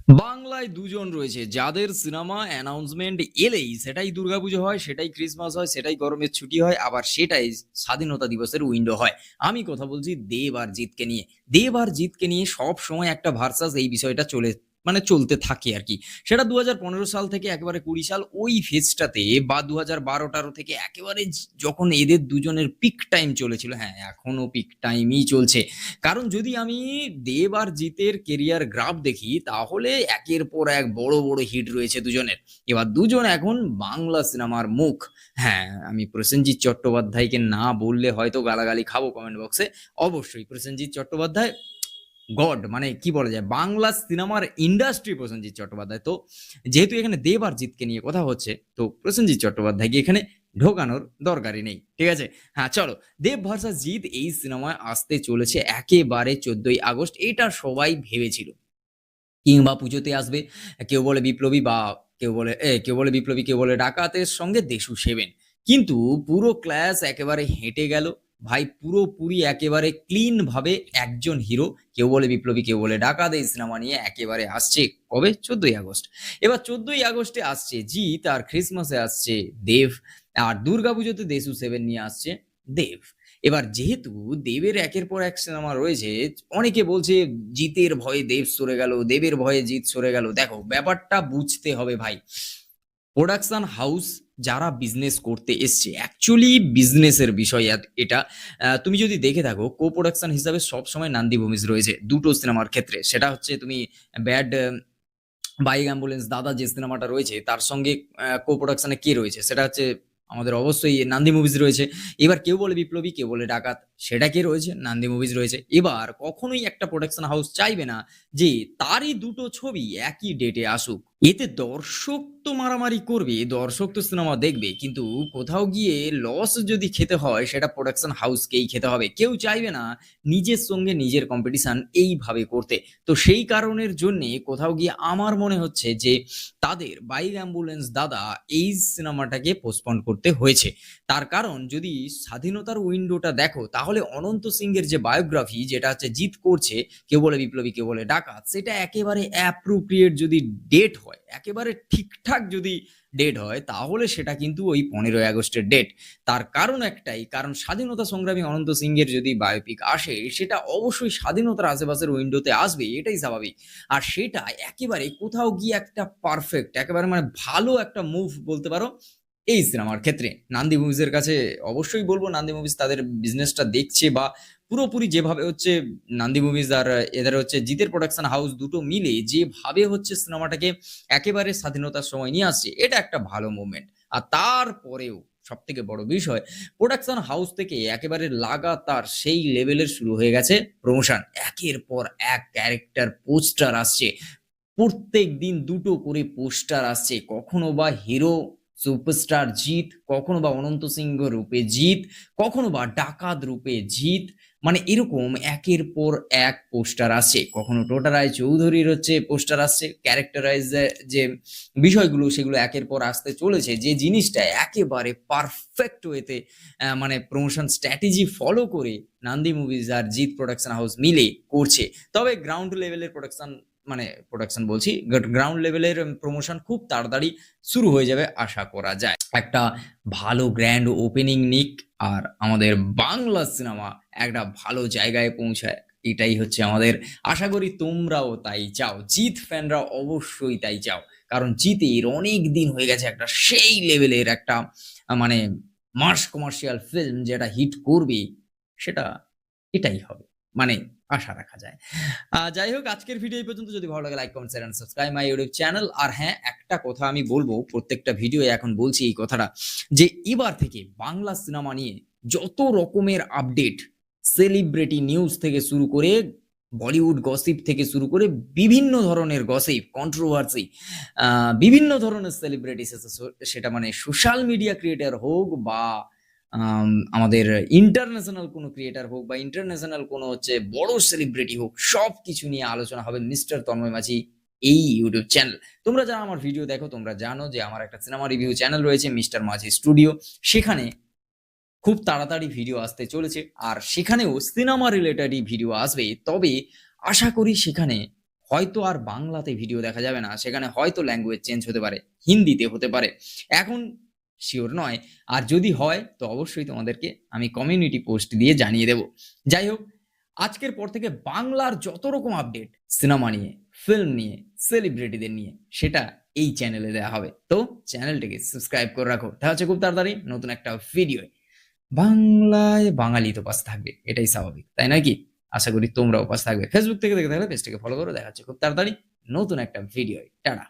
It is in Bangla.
বাংলায় দুজন রয়েছে যাদের সিনেমা অ্যানাউন্সমেন্ট এলেই সেটাই দুর্গাপুজো হয়, সেটাই ক্রিসমাস হয়, সেটাই গরমের ছুটি হয়, আবার সেটাই স্বাধীনতা দিবসের উইন্ডো হয়। আমি কথা বলছি দেব আর জিতকে নিয়ে। দেব আর জিতকে নিয়ে সব সময় একটা ভার্সাস এই বিষয়টা চলতে থাকে আর কি। সেটা 2015 সাল থেকে একেবারে 20 সাল ওই ফেজটাতে, বা 2012-13 থেকে একেবারে যখন এদের দুজনের পিক টাইম চলেছিল। হ্যাঁ, এখনো পিক টাইমই চলছে। কারণ যদি আমি দেব আর জিতের কেরিয়ার গ্রাফ দেখি, তাহলে একের পর এক বড় বড় হিট রয়েছে দুজনের। এবার দুজন এখন বাংলা সিনেমার মুখ। হ্যাঁ, আমি প্রসেনজিৎ চট্টোপাধ্যায়কে না বললে হয়তো গালাগালি খাবো কমেন্ট বক্সে। অবশ্যই প্রসেনজিৎ চট্টোপাধ্যায় গড, মানে কি বলা যায়, বাংলা সিনেমার ইন্ডাস্ট্রি প্রসেনজিৎ চট্টোপাধ্যায়। তো যেহেতু এখানে দেব আর জিতকে নিয়ে কথা হচ্ছে, তো প্রসেনজিৎ চট্টোপাধ্যায়কে এখানে ঢোকানোর দরকারই নেই, ঠিক আছে। হ্যাঁ চলো, দেব ভার্সাস জিৎ এই সিনেমায় আসতে চলেছে একেবারে 14ই আগস্ট, এটা সবাই ভেবেছিল। কিংবা পুজোতে আসবে, কেউ বলে বিপ্লবী, বা কেউ বলে বিপ্লবী, কেউ বলে ডাকাতের সঙ্গে দেশু সেভেন। কিন্তু পুরো ক্লাস একেবারে হেঁটে গেল ভাই, পুরোপুরি একেবারে ক্লিন ভাবে একজন হিরো। কেউ বলে বিপ্লবী, কেউ বলে ডাকাত, এই সিনেমা নিয়ে একেবারে আসছে কবে, 14ই আগস্ট। এবার 14ই আগস্টে আসছে জিৎ, আর ক্রিসমাসে আসছে দেব, আর দুর্গাপুজোতে দেশু সেভেন নিয়ে আসছে দেব। এবার যেহেতু দেবের একের পর এক সিনেমা রয়েছে, অনেকে বলছে জিতের ভয়ে দেব সরে গেল, দেবের ভয়ে জিত সরে গেল। দেখো, ব্যাপারটা বুঝতে হবে ভাই। প্রোডাকশন হাউস যারা বিজনেস করতে এসছে, অ্যাকচুয়ালি বিজনেসের বিষয় এটা। তুমি যদি দেখে থাকো, কো প্রোডাকশন হিসাবে সবসময় নান্দি ভূমিজ রয়েছে দুটো সিনেমার ক্ষেত্রে। সেটা হচ্ছে তুমি ব্যাড বাইক অ্যাম্বুলেন্স দাদা যে সিনেমাটা রয়েছে, তার সঙ্গে কো প্রোডাকশনে কে রয়েছে, সেটা হচ্ছে আমাদের অবশ্যই নান্দি মুভিজ রয়েছে। এবার কেউ বলে বিপ্লবী, কেউ বলে ডাকাত, সেটা কে রয়েছে, নান্দি মুভিজ রয়েছে। এবার কখনোই একটা প্রোডাকশন হাউস চাইবে না যে তারই দুটো ছবি একই ডেটে আসুক। এতে দর্শক তো মারামারি করবে, দর্শক তো সিনেমা দেখবে, কিন্তু কোথাও গিয়ে লস যদি খেতে হয়, সেটা প্রোডাকশন হাউসকেই খেতে হবে। কেউ চাইবে না নিজের সঙ্গে নিজের কম্পিটিশন এইভাবে করতে। তো সেই কারণের জন্য কোথাও গিয়ে আমার মনে হচ্ছে যে তাদের বাইক অ্যাম্বুলেন্স দাদা এই সিনেমাটাকে পোস্টপন করতে হয়েছে। তার কারণ যদি স্বাধীনতার উইন্ডোটা দেখো, তাহলে অনন্ত সিংহের যে বায়োগ্রাফি, যেটা হচ্ছে জিৎ করছে, কেউ বলে বিপ্লবী, কেউ বলে ডাকাত, সেটা একেবারে অ্যাপ্রোপ্রিয়েট যদি ডেট হয়, একেবারে ঠিকঠাক যদি ডেট হয়, তাহলে সেটা কিন্তু ওই 15ই আগস্টের ডেট। তার কারণ একটাই, কারণ স্বাধীনতা সংগ্রামী অনন্ত সিংহের যদি বায়োপিক আসে, সেটা অবশ্যই স্বাধীনতার আশেপাশের উইন্ডোতে আসবে, এটাই স্বাভাবিক। আর সেটা একেবারে কোথাও গিয়ে একটা পারফেক্ট, একেবারে মানে ভালো একটা মুভ বলতে পারো এই সিনেমার ক্ষেত্রে। নান্দি মুভিজের কাছে অবশ্যই বলবো, নান্দি মুভিজ তাদের বিজনেসটা দেখছে, বা পুরোপুরি যেভাবে হচ্ছে নান্দি মুভিজ আর এদের হচ্ছে জিতের প্রোডাকশন হাউস দুটো মিলে যেভাবে হচ্ছে সিনেমাটাকে একেবারে স্বাধীনতার সময় নিয়ে আসছে, এটা একটা ভালো মুভমেন্ট। আর তারপরেও সব থেকে বড় বিষয়, প্রোডাকশন হাউস থেকে একেবারে লাগাতার সেই লেভেলের শুরু হয়ে গেছে প্রমোশন। একের পর এক ক্যারেক্টার পোস্টার আসছে, প্রত্যেক দিন দুটো করে পোস্টার আসছে। কখনো বা হিরো সুপারস্টার জিৎ, কখনো বা অনন্ত সিংহ রূপে জিৎ, কখনো বা ডাকাত রূপে জিৎ। মানে এরকম একের পর এক পোস্টার আসছে। কখনো টোটা রায় চৌধুরীর হচ্ছে পোস্টার আসছে, ক্যারেক্টারাইজ যে বিষয়গুলো, সেগুলো একের পর আসতে চলেছে। যে জিনিসটা একেবারে পারফেক্ট ওয়েতে মানে প্রমোশন স্ট্র্যাটেজি ফলো করে নান্দি মুভিজ আর জিৎ প্রোডাকশন হাউস মিলে করছে। তবে গ্রাউন্ড লেভেলের প্রোডাকশন বলছি, গ্রাউন্ড লেভেলের প্রমোশন খুব তাড়াতাড়ি শুরু হয়ে যাবে আশা করা যায়। একটা ভালো গ্র্যান্ড ওপেনিং নিক, আর আমাদের বাংলা সিনেমা একটা ভালো জায়গায় পৌঁছায়, এটাই হচ্ছে আমাদের। আশা করি তোমরাও তাই চাও, জিৎ ফ্যানরা অবশ্যই তাই চাও। কারণ জিতের অনেক দিন হয়ে গেছে একটা সেই লেভেলের একটা মানে মাস কমার্শিয়াল ফিল্ম যেটা হিট করবে, সেটা এটাই হবে, মানে আশা রাখা যায়। যাই হোক, আজকের ভিডিও এই পর্যন্ত। যদি ভালো লাগে, like, comment, share and subscribe my YouTube channel. আর হ্যাঁ, একটা কথা আমি বলবো, প্রত্যেকটা ভিডিও এখন বলছি এই কথাটা, যে এবার থেকে বাংলা সিনেমা নিয়ে যত রকমের আপডেট, সেলিব্রিটি নিউজ থেকে শুরু করে বলিউড গসিপ থেকে শুরু করে বিভিন্ন ধরনের গসিপ, কন্ট্রোভার্সি, বিভিন্ন ধরনের সেলিব্রিটি, সেটা মানে সোশ্যাল মিডিয়া ক্রিয়েটার হোক, বা আমাদের ইন্টারন্যাশনাল কোনো ক্রিয়েটার হোক, বা ইন্টারন্যাশনাল কোনো হচ্ছে বড় সেলিব্রিটি হোক, সব কিছু নিয়ে আলোচনা হবে মিস্টার তন্ময় মাঝি এই ইউটিউব চ্যানেল। তোমরা যারা আমার ভিডিও দেখো, তোমরা জানো যে আমার একটা সিনেমা রিভিউ চ্যানেল রয়েছে, মিস্টার মাঝি স্টুডিও। সেখানে খুব তাড়াতাড়ি ভিডিও আসতে চলেছে, আর সেখানেও সিনেমা রিলেটেডই ভিডিও আসবে। তবে আশা করি সেখানে হয়তো আর বাংলাতে ভিডিও দেখা যাবে না, সেখানে হয়তো ল্যাঙ্গুয়েজ চেঞ্জ হতে পারে, হিন্দিতে হতে পারে, এখন শিওর নয়। আর যদি হয় তো অবশ্যই তোমাদেরকে আমি কমিউনিটি পোস্ট দিয়ে জানিয়ে দেব। যাই হোক, আজকের পর থেকে বাংলার যত রকম আপডেট সিনেমা নিয়ে, ফিল্ম নিয়ে, সেলিব্রিটিদের নিয়ে, সেটা এই চ্যানেলে দেওয়া হবে। তো চ্যানেলটিকে সাবস্ক্রাইব করে রাখো। দেখা হচ্ছে খুব তাড়াতাড়ি নতুন একটা ভিডিও। বাংলায় বাঙালি তো পাশে থাকবে, এটাই স্বাভাবিক, তাই নয় কি? আশা করি তোমরাও পাশে থাকবে। ফেসবুক থেকে দেখে থাকলে পেজটাকে ফলো করো। দেখা হচ্ছে খুব তাড়াতাড়ি নতুন একটা ভিডিও। টাটা।